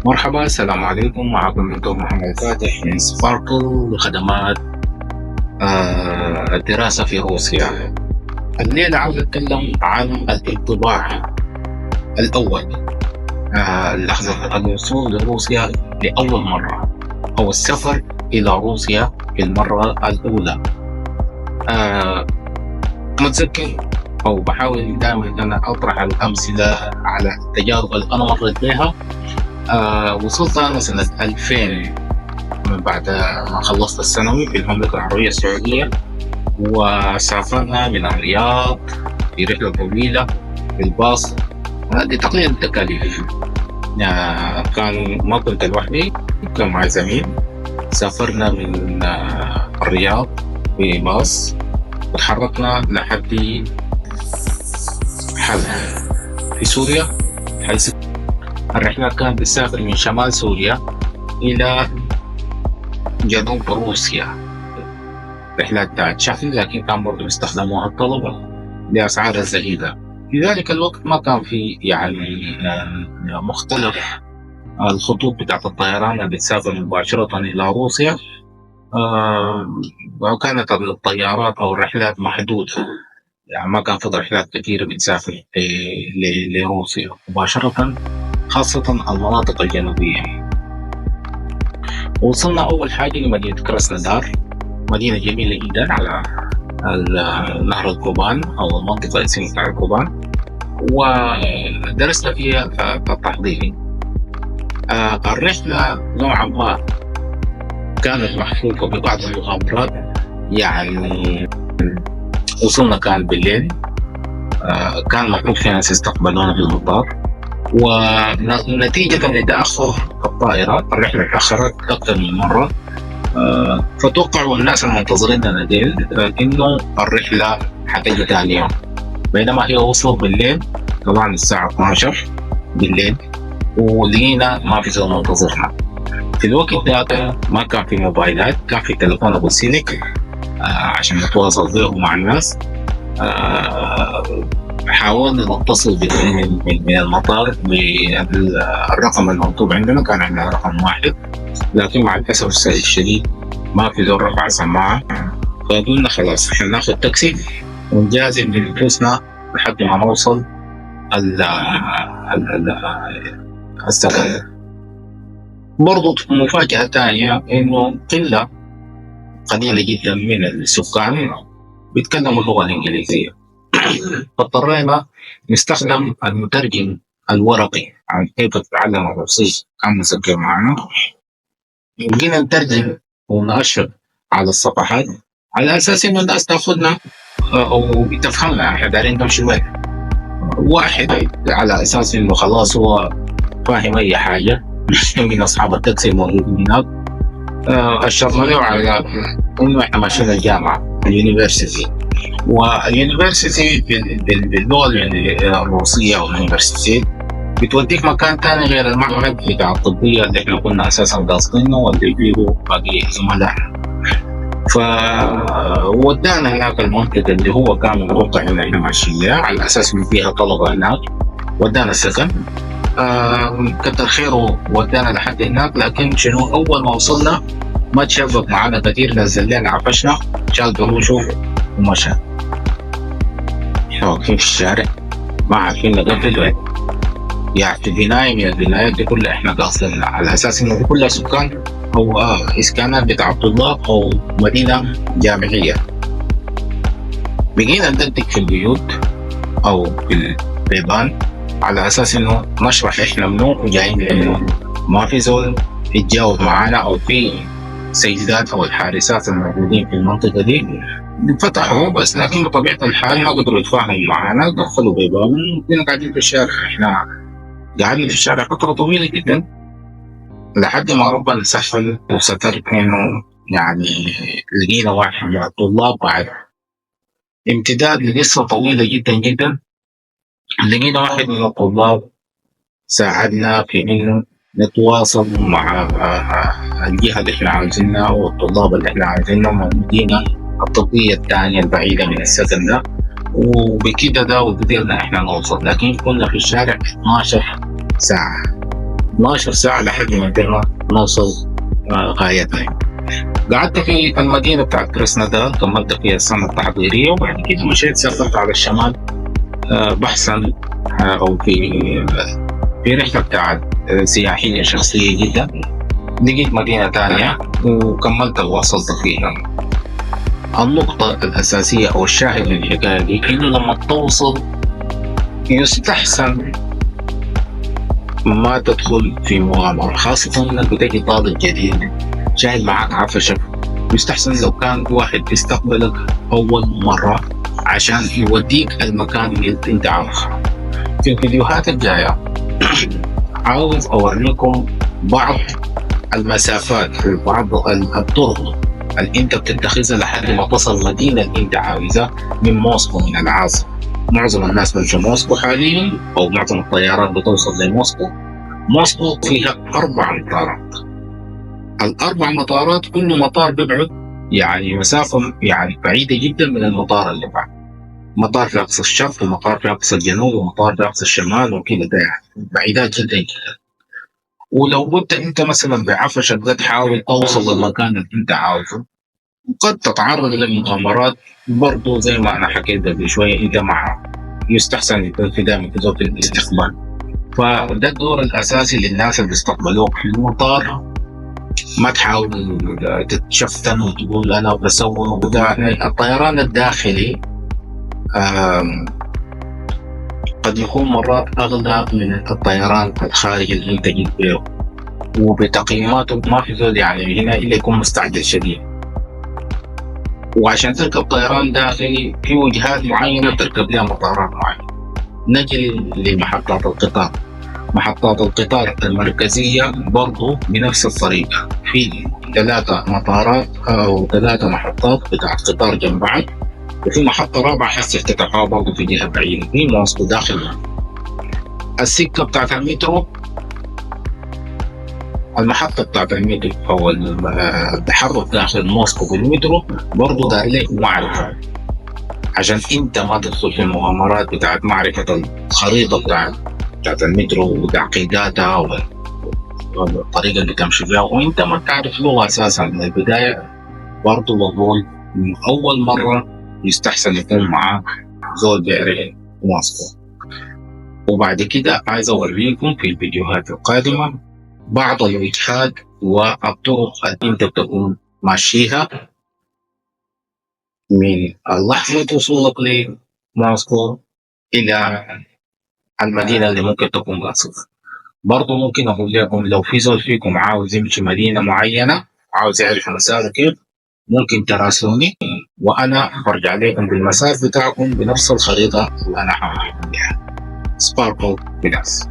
مرحبا، السلام عليكم. معكم الدكتور محمد فاتح من سباركل لخدمات الدراسة في روسيا. الليلة عاوز أتكلم عن الانطباع الأول، لحظة الوصول لروسيا لأول مرة أو السفر إلى روسيا في المرة الأولى. متذكر أو بحاول دائما أن أنا أطرح الأمثلة على التجارب اللي أنا مريت بها. وصلت أنا سنة 2000 من بعد ما خلصت الثانوي في المملكة العربية السعودية، وسافرنا من الرياض في رحلة طويلة بالباص. هذه تقريبا التكاليف. كان ما كنت لوحدي، كان مع زميل. سافرنا من الرياض بباص وتحركنا لحد حلب في سوريا، حيث الرحلة كانت بتسافر من شمال سوريا إلى جنوب روسيا. رحلات بتاعت شحن، لكن كان برضو يستخدموها الطلبة بأسعار زهيدة. في ذلك الوقت ما كان في مختلف الخطوط بتاعت الطيران اللي بتسافر مباشرة إلى روسيا، وكانت الطيارات أو الرحلات محدودة، يعني ما كان في رحلات كثيرة بتسافر لروسيا مباشرة، خاصة المناطق الجنوبية. وصلنا أول حاجة لمدينة كراسنودار، مدينة جميلة جدا على نهر الكوبان أو المنطقة الاسمية بتاع الكوبان، ودرسنا فيها التحضيري. الرحلة نوعا ما كانت محفوفة ببعض المغامرات. يعني وصلنا كان بالليل، كان مطلوب فينا ناس يستقبلونا في المطار، ونتيجة لتأخر الطائرة الرحلة تأخرت أكثر من مرة. فتوقعوا الناس المنتظرين لديل إنه الرحلة حتجي ثاني يوم، بينما هي وصلت بالليل طبعا الساعة 12 بالليل، ولقينا ما في زول منتظرنا. في الوقت ده ما كان في موبايلات، كان في تليفون أبو سلك عشان نتواصل به مع الناس. حاولنا نتصل من المطار بالرقم المكتوب عندنا، كان عندنا رقم واحد، لكن مع الأسف الشديد ما في ذو رفع سماعة. فقلنا خلاص احنا ناخذ تاكسي ونجازم بنفوسنا لحد ما نوصل السكن. برضو مفاجأة ثانية إنه قليلة جدا من السكان بيتكلموا اللغة الإنجليزية. فاضطرينا نستخدم المترجم الورقي عن كيف تتعلم الروسية، كان مسجل معنا، وجينا نترجم ونأشر على الصفحات على أساس إنه الناس تاخذنا أو تفهمنا احنا دايرين نمشي وين. واحد على أساس إنه خلاص هو فاهم أي حاجة من أصحاب التاكسي الموجودين هناك، أشرنا له على إنه إحنا ماشيين الجامعة اليونيفرسيتي. واليونيفرسيتي باللغة الروسية أو اليونيفرسيتي بتوديك مكان تاني غير المعهد بتاع الطبية اللي احنا كنا أساسا قاصدينه واللي فيه باقي زملائنا. فودانا هناك المنطقة اللي هو كان متوقع إن احنا ماشيين لها على أساس إن فيها طلبة هناك. ودانا السكن، كتر خيره ودانا لحد هناك. لكن شنو، أول ما وصلنا ما تشبك معنا كثير، نزل لنا عفشنا، شال قروشه ومشى. احنا واقفين في الشارع ما عارفين نقفل وين، يعني في بناية من البنايات دي كلها احنا قاصدين على اساس انه كلها سكان او اسكانات بتاع طلاب او مدينة جامعية. بقينا ندقق في البيوت او في البيبان على اساس انه نشرح احنا منو وجايين منو. ما في زول يتجاوب معانا، او في سيدات او الحارسات الموجودين في المنطقة دي فتحوا بس، لكن بطبيعة الحال ما قدروا يتفاهموا معنا، دخلوا بيبان. كنا قاعدين في الشارع، احنا قاعدين في الشارع فترة طويلة جدا لحد ما ربنا سهل وستر انه يعني لقينا واحد من الطلاب بعد امتداد لقصة طويلة جدا جدا. لقينا واحد من الطلاب ساعدنا في انه نتواصل مع الجهة اللي احنا عاوزينها والطلاب اللي احنا عاوزينهم والمدينة الطبية الثانية البعيدة من السكن ده، وبكده ده وقدرنا احنا نوصل. لكن كنا في الشارع 12 ساعة 12 ساعة لحد ما نقدر نوصل غايتنا. قعدت في المدينة بتاعت كراسنودار، كملت فيها السنة التحضيرية، وبعد كده مشيت سافرت على الشمال بحثا أو في رحلة بتاعت سياحية شخصية جدا. لقيت مدينة تانية وكملت ووصلت فيها. النقطة الأساسية أو الشاهد من الحكاية دي إنه لما توصل يستحسن ما تدخل في مغامرة، خاصة إنك بتجي طالب جديد شايل معك عفشك. يستحسن لو كان واحد بيستقبلك أول مرة عشان يوديك المكان اللي أنت عارفه. في الفيديوهات الجاية عاوز أوريكم بعض المسافات وبعض الطرق اللي أنت بتتخذها لحد ما تصل المدينة اللي أنت عاوزها من موسكو، من العاصمة. معظم الناس بتمشي موسكو حاليا، أو معظم الطيارات بتوصل لموسكو. موسكو فيها 4 مطارات. ال4 مطارات كل مطار بيبعد يعني مسافة يعني بعيدة جدا من المطار اللي بعد. مطار في أقصى الشرق، ومطار في أقصى الجنوب، ومطار في أقصى الشمال، وكذا بعيدات جدا جدا. ولو قلت أنت مثلا بعفشك ده تحاول توصل للمكان اللي أنت عاوزه، قد تتعرض لمغامرات برضو زي ما أنا حكيت قبل شوية. أنت مع يستحسن يكون في دائما في زوج الاستقبال. فده الدور الأساسي للناس اللي بيستقبلوك في المطار. ما تحاول تتشفتن وتقول أنا بسوي وده. الطيران الداخلي قد يكون مرات أغلى من الطيران الخارجي اللي أنت جيت به، وبتقييماته ما في زول يعني هنا إلا يكون مستعجل شديد. وعشان تركب طيران داخلي في وجهات معينة تركب لها مطارات معينة. نجي لمحطات القطار. محطات القطار المركزية برضو بنفس الطريقة، في 3 مطارات أو 3 محطات بتاعت قطار جنب بعض، وفي محطة رابعة حس افتتحوها برضو في جهة بعيدة في موسكو داخل. السكة بتاعت المترو، المحطة بتاعت المترو أو التحرك داخل موسكو بالمترو برضو دار لك معرفة، عشان انت ما تدخل في المغامرات بتاعت معرفة الخريطة بتاعت المترو وتعقيداتها والطريقة اللي تمشي فيها وانت ما تعرف لغة اساسا من البداية. برضو بقول من اول مرة يستحسن يكون معاك زول بيعرف موسكو. وبعد كده عايز اوريكم في الفيديوهات القادمة بعض الوجهات والطرق اللي انت بتكون ماشيها من لحظة وصولك لموسكو إلى المدينة اللي ممكن تكون قاصدها. برضو ممكن أقول لكم لو في زول فيكم عاوز يمشي مدينة معينة، عاوز يعرف مساره كيف، ممكن تراسلوني وأنا برجع لكم بالمسار بتاعكم بنفس الخريطة اللي أنا عاملها. سباركل بلاس.